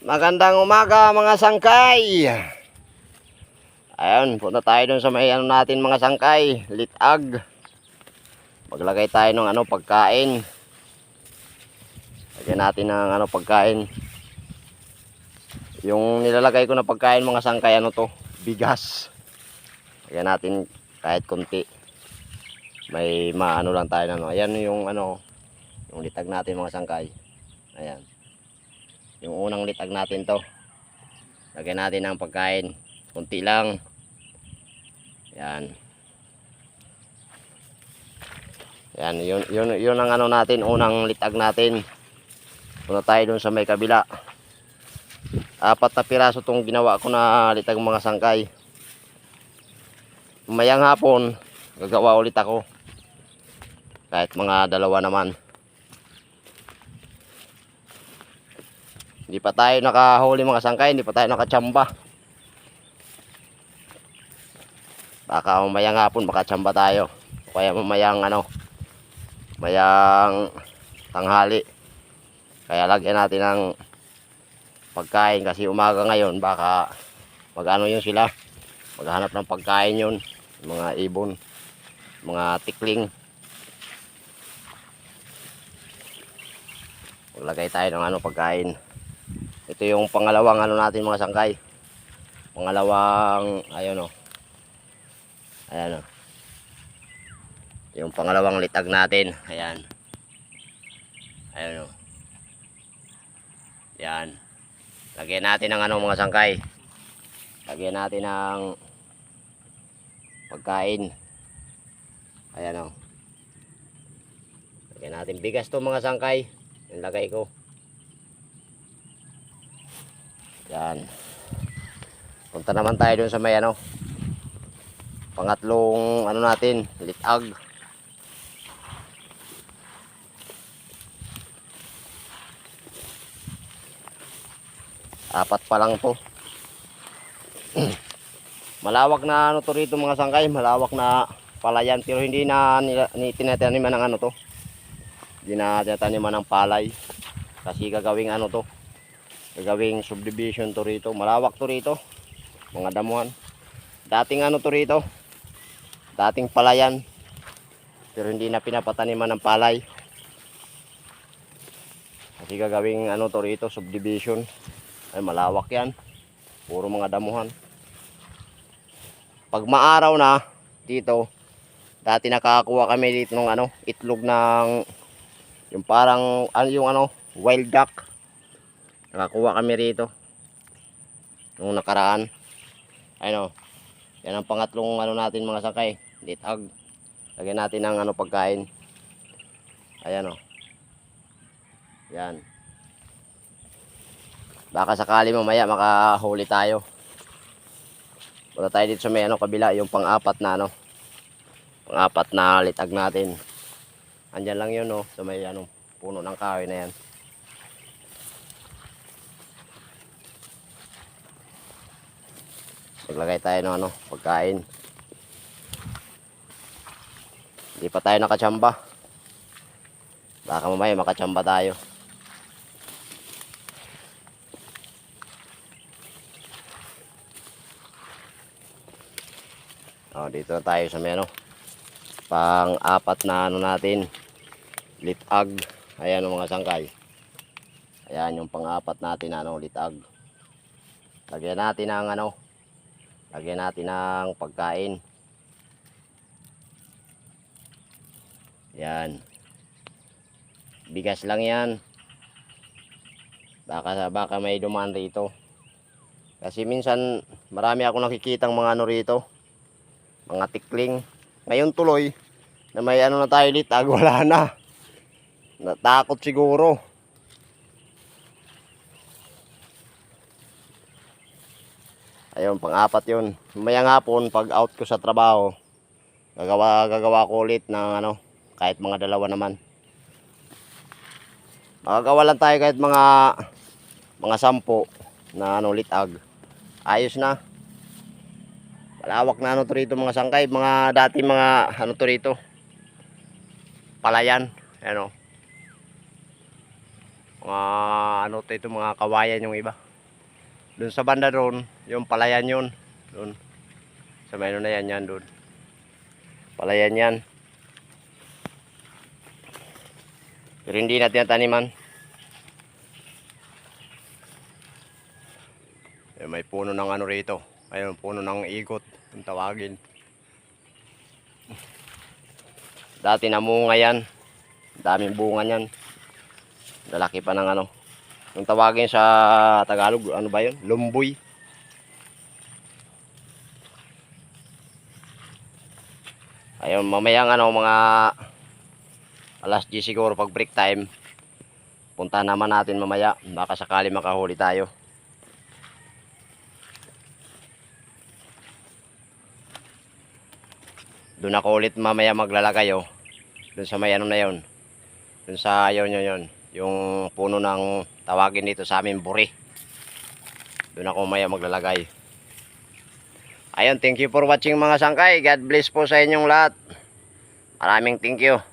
Magandang umaga mga sangkay. Ayun, punta tayo dun sa may ano natin mga sangkay, litag. Maglagay tayo ng pagkain. Lagyan natin ng pagkain. Yung nilalagay ko na pagkain mga sangkay, bigas. Lagyan natin kahit konti. May maano lang tayo na Ayan yung yung litag natin mga sangkay. Ayan. Yung unang litag natin to. Lagyan natin ng pagkain. Kunti lang. Yan. Yan, yun ang natin, unang litag natin. Punta tayo dun sa may kabila. 4 na piraso tong ginawa ko na litag mga sangkay. Mamayang hapon, gagawa ulit ako. Kahit mga 2 naman. Hindi pa tayo nakahuli mga sangkay, hindi pa tayo nakachamba. Baka mamayang hapon makachamba tayo. Kaya mamayang mayang tanghali. Kaya lagyan natin ng pagkain kasi umaga ngayon baka yun sila. Maghanap ng pagkain yun. Mga ibon, mga tikling. Maglagay tayo ng pagkain. Ito yung pangalawang natin mga sangkay. Pangalawang Ayan yung pangalawang litag natin. Ayan. Yan. Lagyan natin ng mga sangkay. Lagyan natin ng pagkain. Ayan Lagyan natin bigas to mga sangkay. Yung lagay ko. Yan. Punta naman tayo dun sa may pangatlong natin, litag. Apat pa lang to. Malawak na to rito mga sangkay, malawak na palayan pero hindi na tinataniman ng to. Hindi na tinataniman ng palay. Kasi gagawing to. Gagawing subdivision to rito. Malawak to rito. Mga damuhan. Dating to rito. Dating palayan. Pero hindi na pinapataniman ng palay. Kasi gagawing to rito, subdivision. Ay malawak yan. Puro mga damuhan. Pag maaraw na dito, dati nakakakuha kami dito ng itlog ng yung parang wild duck. Nakakuha kami rito nung nakaraan. Yan ang pangatlong natin mga sangkay, litag. Lagyan natin ng pagkain. Ayan Yan. Baka sakali mamaya makahuli tayo. Punta tayo dito sa may kabila, yung pang-apat na pang-apat na litag natin. Andyan lang yun sa may puno ng kahoy na yan. Maglagay tayo ng pagkain. Hindi pa tayo nakachamba. Baka mamaya makachamba tayo. Dito na tayo sa may pang-apat na natin, litag. Ayan mga sangkay. Ayan yung pang-apat natin litag. Lagyan natin ng lagyan natin ng pagkain. Yan. Bigas lang yan. Baka may dumaan rito. Kasi minsan marami ako nakikitang mga rito. Mga tikling. Ngayon tuloy na may na tayo litag, wala na. Natakot siguro. Ayun, pang-apat yun. Mamayang hapon, pag out ko sa trabaho, gagawa ko ulit ng kahit mga 2 naman. Magagawa lang tayo kahit mga 10 na litag. Ayos na. Malawak na to rito mga sangkay. Mga dati mga to rito, palayan. Mga to ito, mga kawayan yung iba. Doon sa banda doon, yung palayan yun. Doon. Sa may ano na yan doon. Palayan yan. Pero hindi natin taniman. May puno ng ano rito. Ayun, puno ng igot. Kung tawagin. Dati namunga yan. Daming bunga yan. Lalaki pa ng ano. Kung tawagin sa Tagalog, ano ba yun? Lumboy. Ayun, mamayang ano, mga alas 10 siguro pag break time. Punta naman natin mamaya. Baka sakali makahuli tayo. Doon ako ulit mamaya maglalagay oh. Doon sa may ano na yon. Doon sa yun. Yung puno ng tawagin dito sa amin buri. Doon ako mamaya maglalagay. Ayun, thank you for watching mga sangkay. God bless po sa inyong lahat. Maraming thank you.